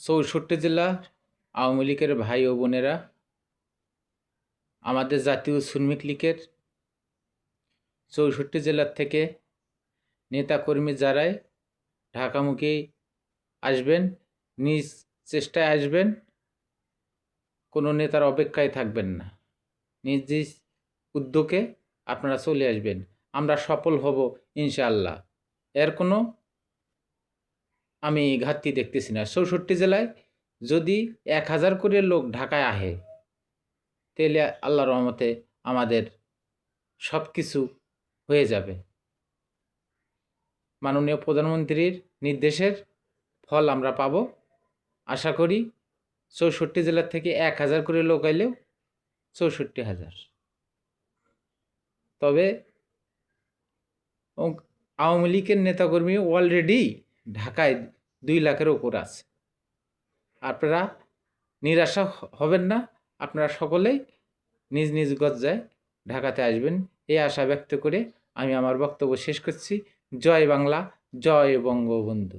64 জেলা আওয়ামী লীগের ভাই ও বোনেরা, আমাদের জাতীয় শ্রমিক লীগের 64 জেলার থেকে নেতাকর্মী যারাই ঢাকামুখী আসবেন, নিজ চেষ্টায় আসবেন, কোনো নেতার অপেক্ষায় থাকবেন না, নিজ নিজ উদ্যোগে আপনারা চলে আসবেন। আমরা সফল হব ইনশাআল্লাহ। এর কোনো আমি ঘাটতি দেখতেছি না। 64 জেলায় যদি 1000 করে লোক ঢাকায় আহে, তাহলে আল্লাহর রহমতে আমাদের সব কিছু হয়ে যাবে। মাননীয় প্রধানমন্ত্রীর নির্দেশের ফল আমরা পাব আশা করি। 64 জেলার থেকে 1000 করে লোক আইলেও 64,000। তবে আওয়ামী লীগের নেতাকর্মী অলরেডি ঢাকায় 2 লাখের ওপর আছে। আপনারা নিরাশা হবেন না, আপনারা সকলেই নিজ নিজ গজ্জায় ঢাকাতে আসবেন, এই আশা ব্যক্ত করে আমি আমার বক্তব্য শেষ করছি। জয় বাংলা, জয় বঙ্গবন্ধু।